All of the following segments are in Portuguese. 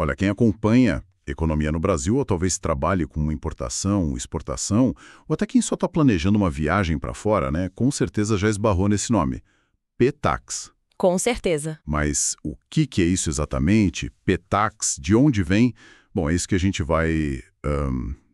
Olha, quem acompanha economia no Brasil ou talvez trabalhe com uma importação, exportação, ou até quem só está planejando uma viagem para fora, né, com certeza já esbarrou nesse nome, P-Tax. Com certeza. Mas o que é isso exatamente? P-Tax, de onde vem? Bom, é isso que a gente vai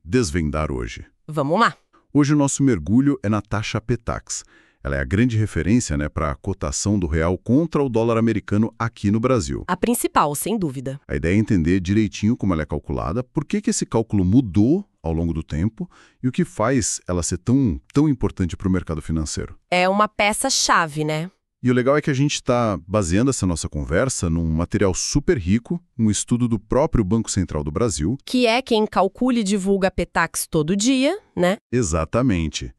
desvendar hoje. Vamos lá. Hoje o nosso mergulho é na taxa P-Tax. Ela é a grande referência, né, para a cotação do real contra o dólar americano aqui no Brasil. A principal, sem dúvida. A ideia é entender direitinho como ela é calculada, por que esse cálculo mudou ao longo do tempo e o que faz ela ser tão importante para o mercado financeiro. É uma peça-chave, né? E o legal é que a gente está baseando essa nossa conversa num material super rico, um estudo do próprio Banco Central do Brasil. Que é quem calcula e divulga a P-Tax todo dia, né? Exatamente.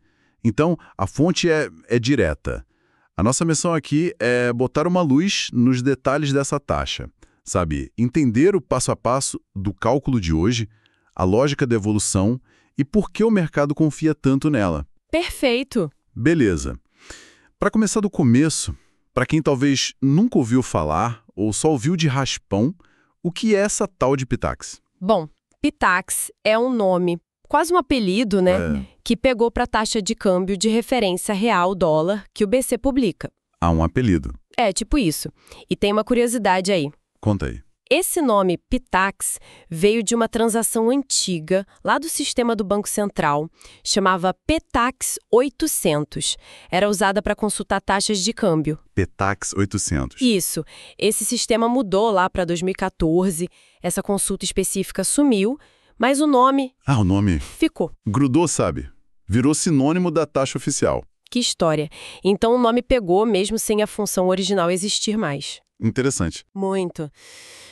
Então, a fonte é direta. A nossa missão aqui é botar uma luz nos detalhes dessa taxa. Sabe, entender o passo a passo do cálculo de hoje, a lógica da evolução e por que o mercado confia tanto nela. Perfeito. Beleza. Para começar do começo, para quem talvez nunca ouviu falar ou só ouviu de raspão, o que é essa tal de P-Tax? Bom, P-Tax é um nome, quase um apelido, né? Que pegou para a taxa de câmbio de referência real-dólar que o BC publica. Ah, um apelido. É, tipo isso. E tem uma curiosidade aí. Conta aí. Esse nome P-Tax veio de uma transação antiga, lá do sistema do Banco Central, chamava P-Tax 800. Era usada para consultar taxas de câmbio. P-Tax 800. Isso. Esse sistema mudou lá para 2014, essa consulta específica sumiu, mas o nome... Ah, o nome... ficou. Grudou, sabe? Virou sinônimo da taxa oficial. Que história. Então o nome pegou mesmo sem a função original existir mais. Interessante. Muito.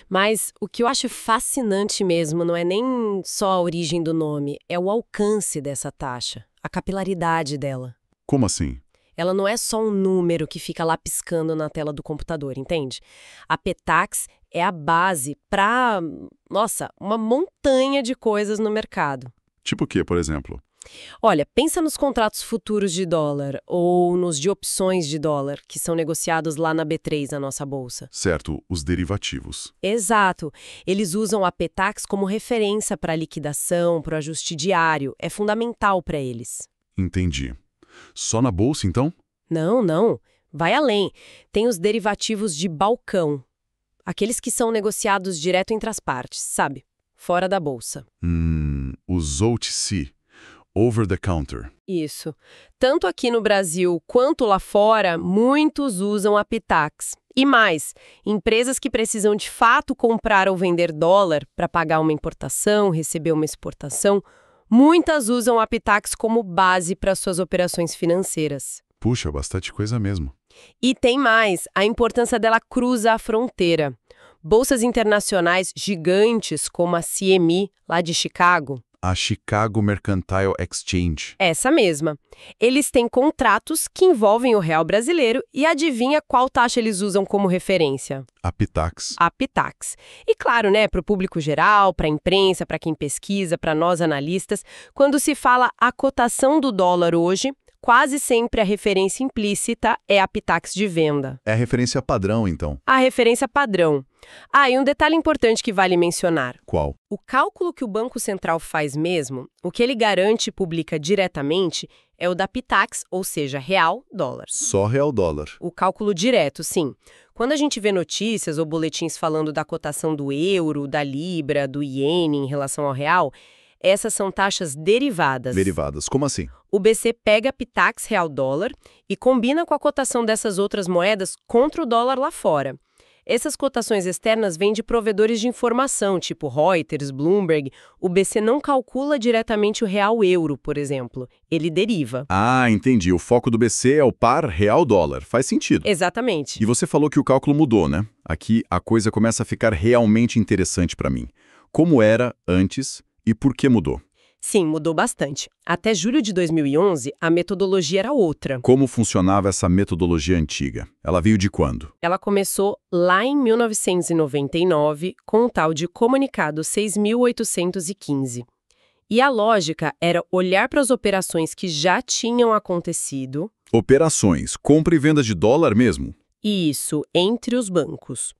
Mas o que eu acho fascinante mesmo não é nem só a origem do nome, é o alcance dessa taxa, a capilaridade dela. Como assim? Ela não é só um número que fica lá piscando na tela do computador, entende? A P-Tax é a base para, uma montanha de coisas no mercado. Tipo o quê, por exemplo? Olha, pensa nos contratos futuros de dólar ou nos de opções de dólar, que são negociados lá na B3, na nossa bolsa. Certo, os derivativos. Exato. Eles usam a P-Tax como referência para a liquidação, para o ajuste diário. É fundamental para eles. Entendi. Só na bolsa, então? Não. Vai além. Tem os derivativos de balcão. Aqueles que são negociados direto entre as partes, sabe? Fora da bolsa. Os OTC. Over the counter. Isso. Tanto aqui no Brasil quanto lá fora, muitos usam a P-Tax. E mais, empresas que precisam de fato comprar ou vender dólar para pagar uma importação, receber uma exportação, muitas usam a P-Tax como base para suas operações financeiras. Puxa, bastante coisa mesmo. E tem mais, a importância dela cruza a fronteira. Bolsas internacionais gigantes como a CME, lá de Chicago, A Chicago Mercantile Exchange. essa mesma. Eles têm contratos que envolvem o real brasileiro e adivinha qual taxa eles usam como referência? A P-Tax. A P-Tax. E claro, né, para o público geral, para a imprensa, para quem pesquisa, para nós analistas, quando se fala a cotação do dólar hoje, quase sempre a referência implícita é a P-Tax de venda. É a referência padrão, então. A referência padrão. Ah, e um detalhe importante que vale mencionar. Qual? O cálculo que o Banco Central faz mesmo, o que ele garante e publica diretamente, é o da P-Tax, ou seja, real-dólar. Só real-dólar. O cálculo direto, sim. Quando a gente vê notícias ou boletins falando da cotação do euro, da libra, do iene em relação ao real, essas são taxas derivadas. Derivadas. Como assim? O BC pega a P-Tax real-dólar e combina com a cotação dessas outras moedas contra o dólar lá fora. Essas cotações externas vêm de provedores de informação, tipo Reuters, Bloomberg. O BC não calcula diretamente o real-euro, por exemplo. Ele deriva. Ah, entendi. O foco do BC é o par real-dólar. Faz sentido. Exatamente. E você falou que o cálculo mudou, né? Aqui a coisa começa a ficar realmente interessante para mim. Como era antes e por que mudou? Sim, mudou bastante. Até julho de 2011, a metodologia era outra. Como funcionava essa metodologia antiga? Ela veio de quando? Ela começou lá em 1999 com o tal de Comunicado 6.815. E a lógica era olhar para as operações que já tinham acontecido. Operações, compra e venda de dólar mesmo? E isso entre os bancos.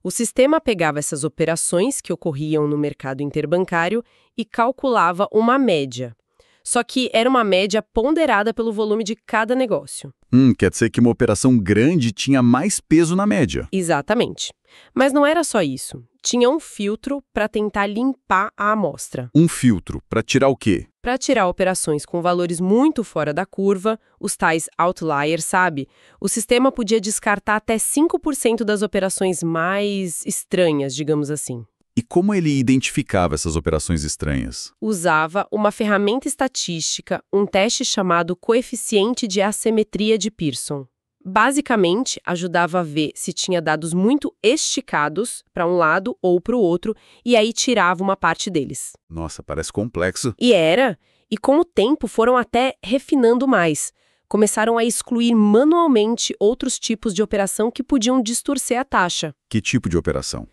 O sistema pegava essas operações que ocorriam no mercado interbancário e calculava uma média. Só que era uma média ponderada pelo volume de cada negócio. Quer dizer que uma operação grande tinha mais peso na média. Exatamente. Mas não era só isso. Tinha um filtro para tentar limpar a amostra. Um filtro, para tirar o quê? Para tirar operações com valores muito fora da curva, os tais outliers, sabe? O sistema podia descartar até 5% das operações mais estranhas, digamos assim. E como ele identificava essas operações estranhas? Usava uma ferramenta estatística, um teste chamado coeficiente de assimetria de Pearson. Basicamente, ajudava a ver se tinha dados muito esticados para um lado ou para o outro, e aí tirava uma parte deles. Nossa, parece complexo. E era, e com o tempo foram até refinando mais. Começaram a excluir manualmente outros tipos de operação que podiam distorcer a taxa. Que tipo de operação?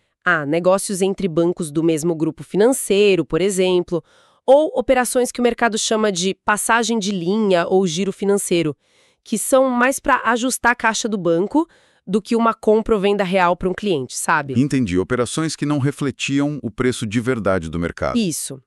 Negócios entre bancos do mesmo grupo financeiro, por exemplo, ou operações que o mercado chama de passagem de linha ou giro financeiro, que são mais para ajustar a caixa do banco do que uma compra ou venda real para um cliente, sabe? Entendi. Operações que não refletiam o preço de verdade do mercado. Isso.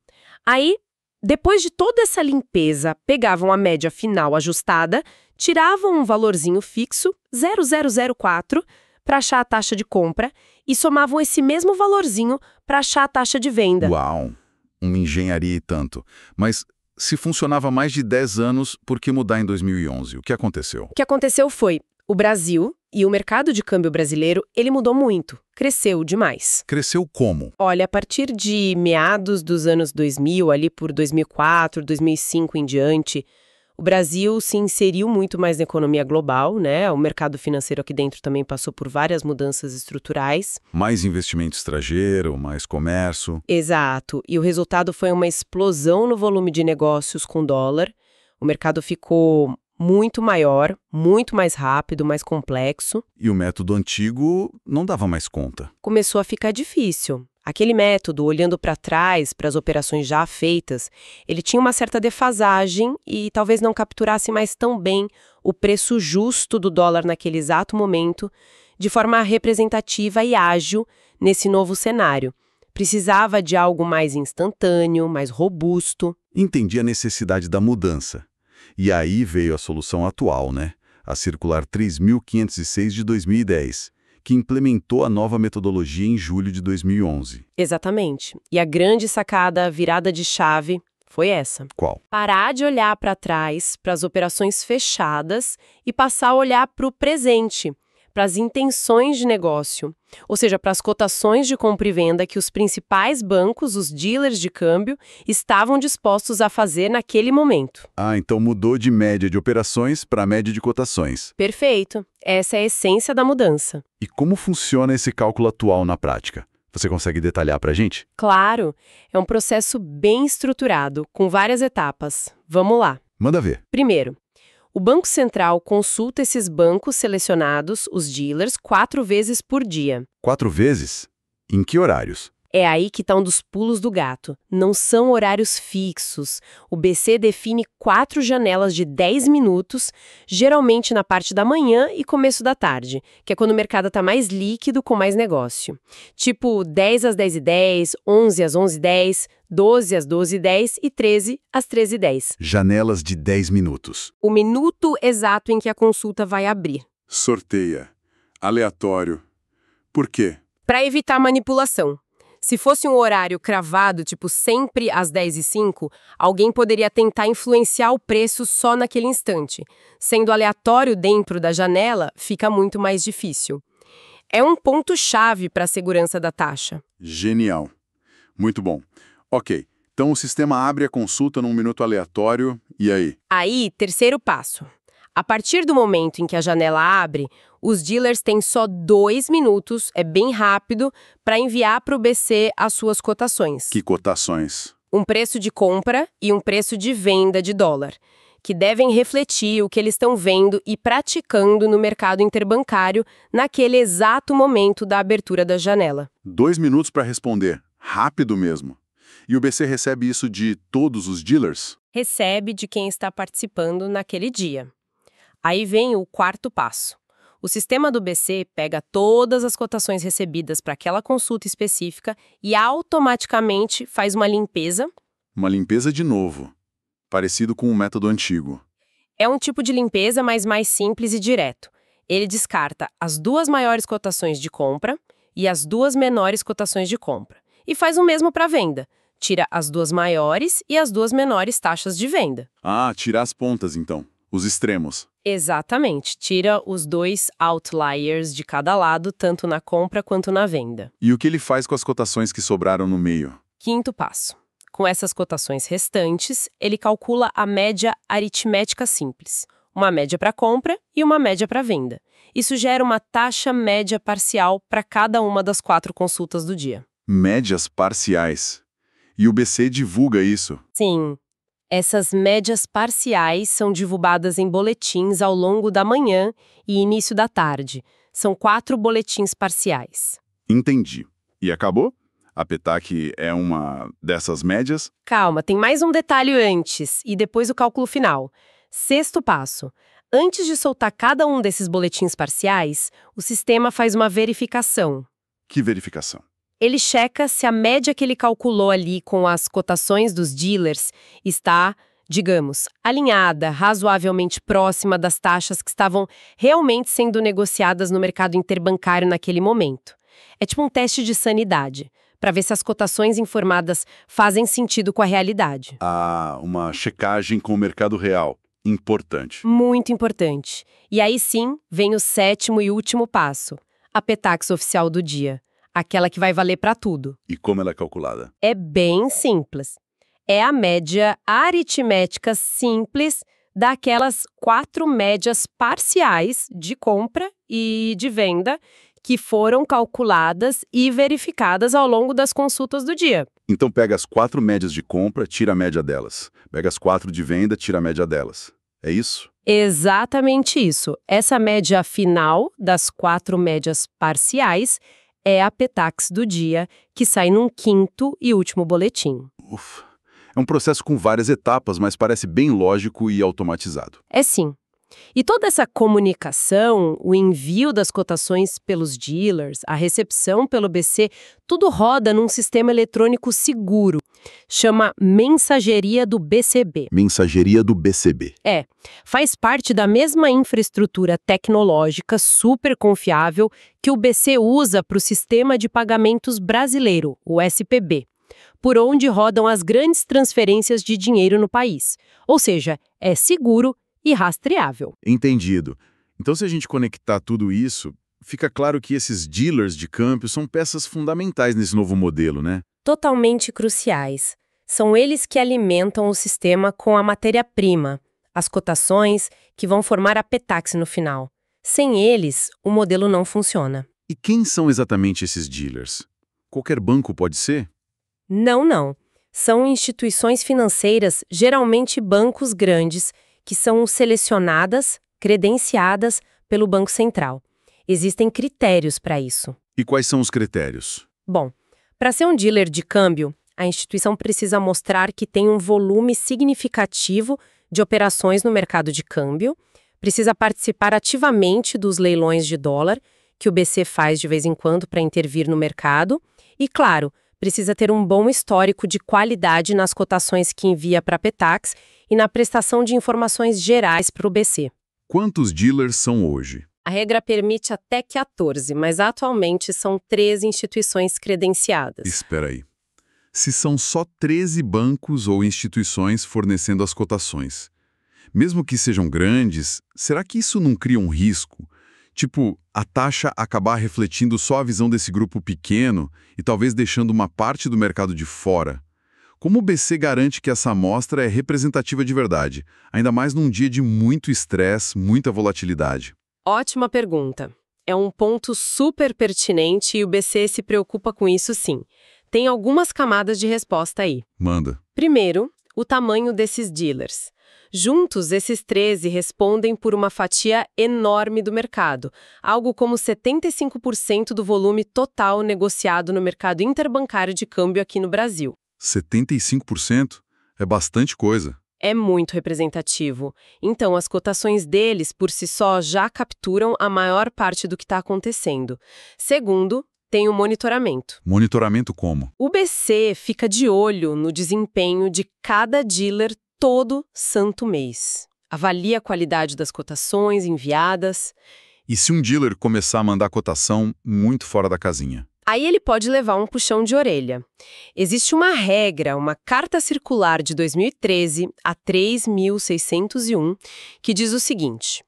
Aí, depois de toda essa limpeza, pegavam a média final ajustada, tiravam um valorzinho fixo, 0,004, para achar a taxa de compra e somavam esse mesmo valorzinho para achar a taxa de venda. Uau! Uma engenharia e tanto. Mas se funcionava há mais de 10 anos, por que mudar em 2011? O que aconteceu? O que aconteceu foi, o Brasil e o mercado de câmbio brasileiro, ele mudou muito, cresceu demais. Cresceu como? Olha, a partir de meados dos anos 2000, ali por 2004, 2005 em diante, o Brasil se inseriu muito mais na economia global, né? O mercado financeiro aqui dentro também passou por várias mudanças estruturais. Mais investimento estrangeiro, mais comércio. Exato. E o resultado foi uma explosão no volume de negócios com dólar. O mercado ficou muito maior, muito mais rápido, mais complexo. E o método antigo não dava mais conta. Começou a ficar difícil. Aquele método, olhando para trás, para as operações já feitas, ele tinha uma certa defasagem e talvez não capturasse mais tão bem o preço justo do dólar naquele exato momento, de forma representativa e ágil nesse novo cenário. Precisava de algo mais instantâneo, mais robusto. Entendi a necessidade da mudança. E aí veio a solução atual, né? A Circular 3.506 de 2010. Que implementou a nova metodologia em julho de 2011. Exatamente. E a grande sacada, a virada de chave, foi essa. Qual? Parar de olhar para trás, para as operações fechadas e passar a olhar para o presente, para as intenções de negócio, ou seja, para as cotações de compra e venda que os principais bancos, os dealers de câmbio, estavam dispostos a fazer naquele momento. Então mudou de média de operações para média de cotações. Perfeito. Essa é a essência da mudança. E como funciona esse cálculo atual na prática? Você consegue detalhar para a gente? Claro, é um processo bem estruturado, com várias etapas. Vamos lá. Manda ver. Primeiro, o Banco Central consulta esses bancos selecionados, os dealers, 4 vezes por dia. 4 vezes? Em que horários? É aí que está um dos pulos do gato. Não são horários fixos. O BC define 4 janelas de 10 minutos, geralmente na parte da manhã e começo da tarde, que é quando o mercado está mais líquido, com mais negócio. Tipo 10 às 10h10, 11 às 11h10, 12 às 12h10 e 13 às 13h10. Janelas de 10 minutos. O minuto exato em que a consulta vai abrir. Sorteia. Aleatório. Por quê? Para evitar manipulação. Se fosse um horário cravado, tipo sempre às 10h05, alguém poderia tentar influenciar o preço só naquele instante. Sendo aleatório dentro da janela, fica muito mais difícil. É um ponto-chave para a segurança da taxa. Genial. Muito bom. Ok, então o sistema abre a consulta num minuto aleatório, e aí? Aí, terceiro passo. A partir do momento em que a janela abre, os dealers têm só 2 minutos, é bem rápido, para enviar para o BC as suas cotações. Que cotações? Um preço de compra e um preço de venda de dólar, que devem refletir o que eles estão vendo e praticando no mercado interbancário naquele exato momento da abertura da janela. 2 minutos para responder. Rápido mesmo. E o BC recebe isso de todos os dealers? Recebe de quem está participando naquele dia. Aí vem o quarto passo. O sistema do BC pega todas as cotações recebidas para aquela consulta específica e automaticamente faz uma limpeza. Uma limpeza de novo, parecido com o método antigo. É um tipo de limpeza, mas mais simples e direto. Ele descarta as 2 maiores cotações de compra e as 2 menores cotações de compra. E faz o mesmo para venda. Tira as 2 maiores e as 2 menores taxas de venda. Ah, tirar as pontas, então. Os extremos. Exatamente. Tira os 2 outliers de cada lado, tanto na compra quanto na venda. E o que ele faz com as cotações que sobraram no meio? 5º passo. Com essas cotações restantes, ele calcula a média aritmética simples. Uma média para compra e uma média para venda. Isso gera uma taxa média parcial para cada uma das 4 consultas do dia. Médias parciais. E o BC divulga isso. Sim. Essas médias parciais são divulgadas em boletins ao longo da manhã e início da tarde. São 4 boletins parciais. Entendi. E acabou? A PETAC é uma dessas médias? Calma, tem mais um detalhe antes e depois o cálculo final. 6º passo. Antes de soltar cada um desses boletins parciais, o sistema faz uma verificação. Que verificação? Ele checa se a média que ele calculou ali com as cotações dos dealers está, digamos, alinhada, razoavelmente próxima das taxas que estavam realmente sendo negociadas no mercado interbancário naquele momento. É tipo um teste de sanidade, para ver se as cotações informadas fazem sentido com a realidade. Ah, uma checagem com o mercado real. Importante. Muito importante. E aí sim, vem o 7º e último passo, a PETAX oficial do dia. Aquela que vai valer para tudo. E como ela é calculada? É bem simples. É a média aritmética simples daquelas 4 médias parciais de compra e de venda que foram calculadas e verificadas ao longo das consultas do dia. Então pega as 4 médias de compra, tira a média delas. Pega as 4 de venda, tira a média delas. É isso? Exatamente isso. Essa média final das 4 médias parciais é a PETAX do dia, que sai num 5º e último boletim. Ufa. É um processo com várias etapas, mas parece bem lógico e automatizado. É sim. E toda essa comunicação, o envio das cotações pelos dealers, a recepção pelo BC, tudo roda num sistema eletrônico seguro. Chama Mensageria do BCB. Mensageria do BCB. Faz parte da mesma infraestrutura tecnológica super confiável que o BC usa para o Sistema de Pagamentos Brasileiro, o SPB, por onde rodam as grandes transferências de dinheiro no país. Ou seja, é seguro e rastreável. Entendido. Então, se a gente conectar tudo isso, fica claro que esses dealers de câmbio são peças fundamentais nesse novo modelo, né? Totalmente cruciais. São eles que alimentam o sistema com a matéria-prima, as cotações que vão formar a PETAX no final. Sem eles, o modelo não funciona. E quem são exatamente esses dealers? Qualquer banco pode ser? Não. São instituições financeiras, geralmente bancos grandes, que são selecionadas, credenciadas pelo Banco Central. Existem critérios para isso. E quais são os critérios? Bom, para ser um dealer de câmbio, a instituição precisa mostrar que tem um volume significativo de operações no mercado de câmbio, precisa participar ativamente dos leilões de dólar, que o BC faz de vez em quando para intervir no mercado, e, claro, precisa ter um bom histórico de qualidade nas cotações que envia para a PETAX e na prestação de informações gerais para o BC. Quantos dealers são hoje? A regra permite até 14, mas atualmente são 13 instituições credenciadas. Espera aí. Se são só 13 bancos ou instituições fornecendo as cotações, mesmo que sejam grandes, será que isso não cria um risco? Tipo, a taxa acabar refletindo só a visão desse grupo pequeno e talvez deixando uma parte do mercado de fora? Como o BC garante que essa amostra é representativa de verdade, ainda mais num dia de muito estresse, muita volatilidade? Ótima pergunta. É um ponto super pertinente e o BC se preocupa com isso sim. Tem algumas camadas de resposta aí. Manda. Primeiro, o tamanho desses dealers. Juntos, esses 13 respondem por uma fatia enorme do mercado, algo como 75% do volume total negociado no mercado interbancário de câmbio aqui no Brasil. 75%? É bastante coisa. É muito representativo. Então, as cotações deles, por si só, já capturam a maior parte do que está acontecendo. Segundo, tem o monitoramento. Monitoramento como? O BC fica de olho no desempenho de cada dealer todo santo mês. Avalia a qualidade das cotações enviadas. E se um dealer começar a mandar cotação muito fora da casinha? Aí ele pode levar um puxão de orelha. Existe uma regra, uma carta circular de 2013, a 3.601, que diz o seguinte: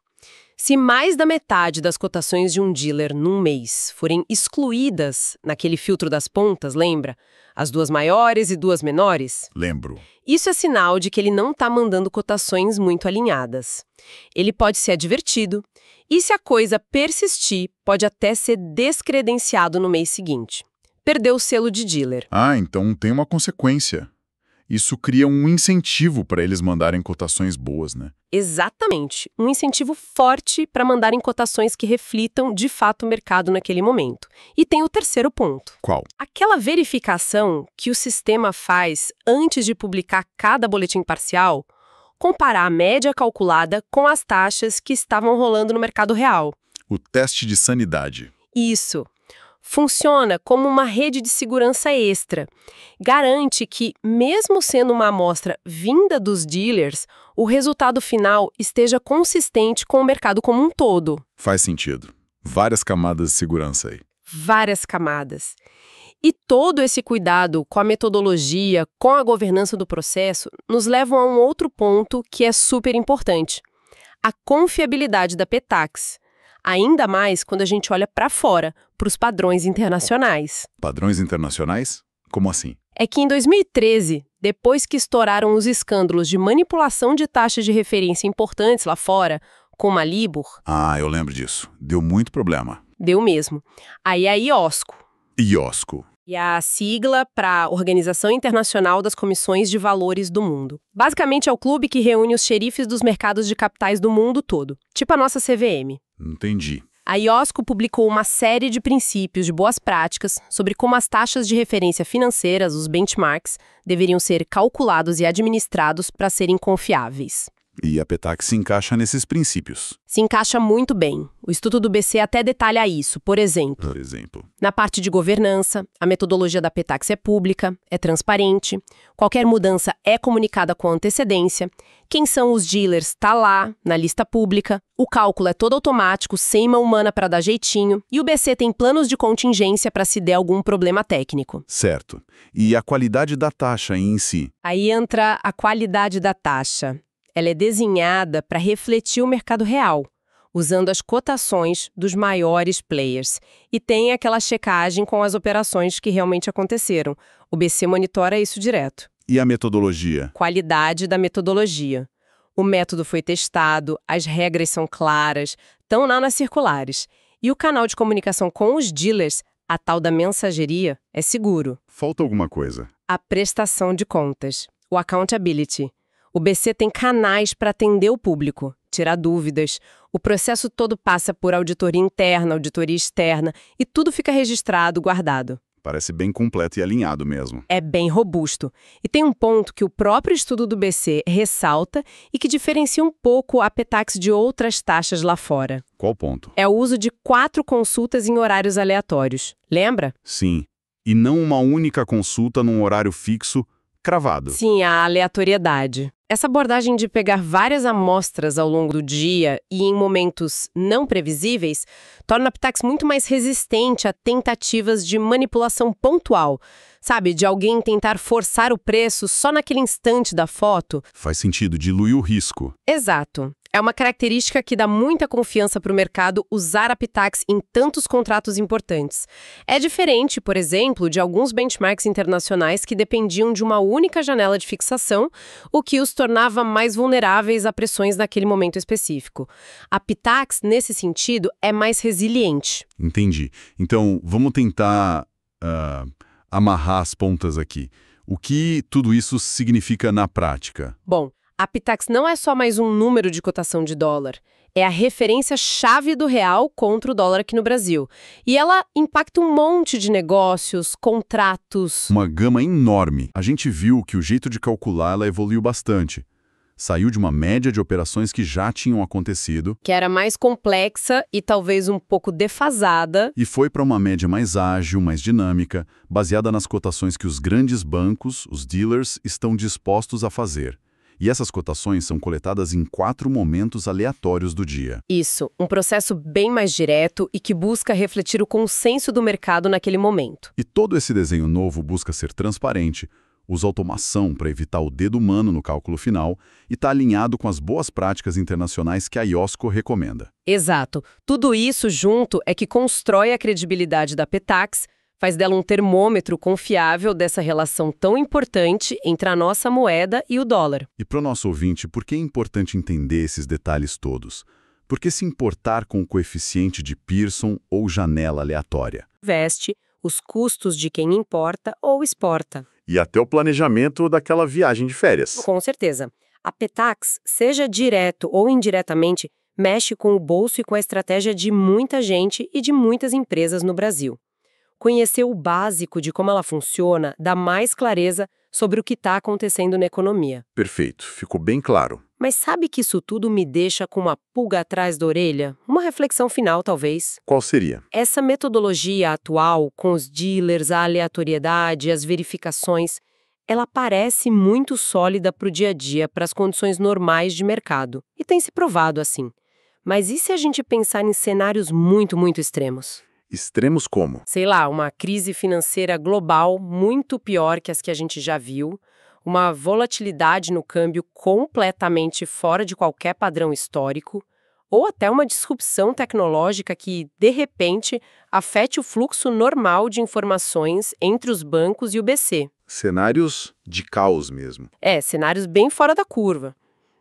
se mais da metade das cotações de um dealer num mês forem excluídas naquele filtro das pontas, lembra? As duas maiores e duas menores? Lembro. Isso é sinal de que ele não está mandando cotações muito alinhadas. Ele pode ser advertido, e se a coisa persistir, pode até ser descredenciado no mês seguinte. Perdeu o selo de dealer. Ah, então tem uma consequência. Isso cria um incentivo para eles mandarem cotações boas, né? Exatamente. Um incentivo forte para mandarem cotações que reflitam, de fato, o mercado naquele momento. E tem o terceiro ponto. Qual? Aquela verificação que o sistema faz antes de publicar cada boletim parcial, comparar a média calculada com as taxas que estavam rolando no mercado real. O teste de sanidade. Isso. Funciona como uma rede de segurança extra. Garante que, mesmo sendo uma amostra vinda dos dealers, o resultado final esteja consistente com o mercado como um todo. Faz sentido. Várias camadas de segurança aí. Várias camadas. E todo esse cuidado com a metodologia, com a governança do processo, nos levam a um outro ponto que é super importante: a confiabilidade da Petax. Ainda mais quando a gente olha para fora, para os padrões internacionais. Padrões internacionais? Como assim? É que em 2013, depois que estouraram os escândalos de manipulação de taxas de referência importantes lá fora, como a Libor... Ah, eu lembro disso. Deu muito problema. Deu mesmo. Aí a IOSCO. IOSCO. E a sigla para Organização Internacional das Comissões de Valores do Mundo. Basicamente é o clube que reúne os xerifes dos mercados de capitais do mundo todo, tipo a nossa CVM. Entendi. A IOSCO publicou uma série de princípios de boas práticas sobre como as taxas de referência financeiras, os benchmarks, deveriam ser calculados e administrados para serem confiáveis. E a Petax se encaixa nesses princípios. Se encaixa muito bem. O estudo do BC até detalha isso. Por exemplo, na parte de governança, a metodologia da Petax é pública, é transparente, qualquer mudança é comunicada com antecedência, quem são os dealers está lá, na lista pública, o cálculo é todo automático, sem mão humana para dar jeitinho, e o BC tem planos de contingência para se der algum problema técnico. Certo. E a qualidade da taxa em si? Aí entra a qualidade da taxa. Ela é desenhada para refletir o mercado real, usando as cotações dos maiores players. E tem aquela checagem com as operações que realmente aconteceram. O BC monitora isso direto. E a metodologia? Qualidade da metodologia. O método foi testado, as regras são claras, estão lá nas circulares. E o canal de comunicação com os dealers, a tal da mensageria, é seguro. Falta alguma coisa? A prestação de contas, o accountability. O BC tem canais para atender o público, tirar dúvidas. O processo todo passa por auditoria interna, auditoria externa e tudo fica registrado, guardado. Parece bem completo e alinhado mesmo. É bem robusto. E tem um ponto que o próprio estudo do BC ressalta e que diferencia um pouco a Petax de outras taxas lá fora. Qual ponto? É o uso de 4 consultas em horários aleatórios. Lembra? Sim. E não uma única consulta num horário fixo, cravado. Sim, a aleatoriedade. Essa abordagem de pegar várias amostras ao longo do dia e em momentos não previsíveis torna a Petax muito mais resistente a tentativas de manipulação pontual. Sabe, de alguém tentar forçar o preço só naquele instante da foto. Faz sentido, dilui o risco. Exato. É uma característica que dá muita confiança para o mercado usar a Petax em tantos contratos importantes. É diferente, por exemplo, de alguns benchmarks internacionais que dependiam de uma única janela de fixação, o que os tornava mais vulneráveis a pressões naquele momento específico. A Petax, nesse sentido, é mais resiliente. Entendi. Então, vamos tentar amarrar as pontas aqui. O que tudo isso significa na prática? Bom, a Petax não é só mais um número de cotação de dólar. É a referência-chave do real contra o dólar aqui no Brasil. E ela impacta um monte de negócios, contratos. Uma gama enorme. A gente viu que o jeito de calcular ela evoluiu bastante. Saiu de uma média de operações que já tinham acontecido Que era mais complexa e talvez um pouco defasada. e foi para uma média mais ágil, mais dinâmica, baseada nas cotações que os grandes bancos, os dealers, estão dispostos a fazer. E essas cotações são coletadas em 4 momentos aleatórios do dia. Isso, um processo bem mais direto e que busca refletir o consenso do mercado naquele momento. E todo esse desenho novo busca ser transparente, usa automação para evitar o dedo humano no cálculo final e está alinhado com as boas práticas internacionais que a IOSCO recomenda. Exato. Tudo isso junto é que constrói a credibilidade da Petax, faz dela um termômetro confiável dessa relação tão importante entre a nossa moeda e o dólar. E para o nosso ouvinte, por que é importante entender esses detalhes todos? Porque se importar com o coeficiente de Pearson ou janela aleatória? Veste os custos de quem importa ou exporta. E até o planejamento daquela viagem de férias. Com certeza. A Petax, seja direto ou indiretamente, mexe com o bolso e com a estratégia de muita gente e de muitas empresas no Brasil. Conhecer o básico de como ela funciona dá mais clareza sobre o que está acontecendo na economia. Perfeito, ficou bem claro. Mas sabe que isso tudo me deixa com uma pulga atrás da orelha? Uma reflexão final, talvez. Qual seria? Essa metodologia atual, com os dealers, a aleatoriedade, as verificações, ela parece muito sólida para o dia a dia, para as condições normais de mercado. E tem se provado assim. Mas e se a gente pensar em cenários muito, muito extremos? Extremos como? Sei lá, uma crise financeira global muito pior que as que a gente já viu, uma volatilidade no câmbio completamente fora de qualquer padrão histórico, ou até uma disrupção tecnológica que, de repente, afete o fluxo normal de informações entre os bancos e o BC. Cenários de caos mesmo. Cenários bem fora da curva.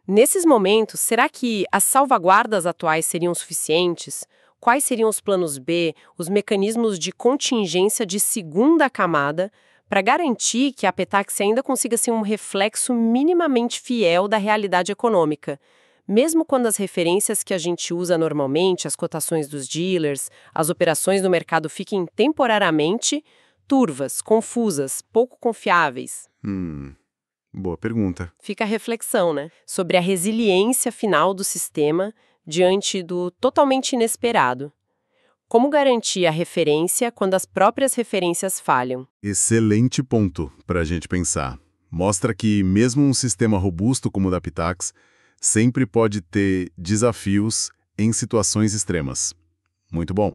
Nesses momentos, será que as salvaguardas atuais seriam suficientes? Quais seriam os planos B, os mecanismos de contingência de segunda camada, para garantir que a Petax ainda consiga ser um reflexo minimamente fiel da realidade econômica, mesmo quando as referências que a gente usa normalmente, as cotações dos dealers, as operações no mercado fiquem temporariamente turvas, confusas, pouco confiáveis? Boa pergunta. Fica a reflexão, né? Sobre a resiliência final do sistema diante do totalmente inesperado. Como garantir a referência quando as próprias referências falham? Excelente ponto para a gente pensar. Mostra que mesmo um sistema robusto como o da Petax sempre pode ter desafios em situações extremas. Muito bom.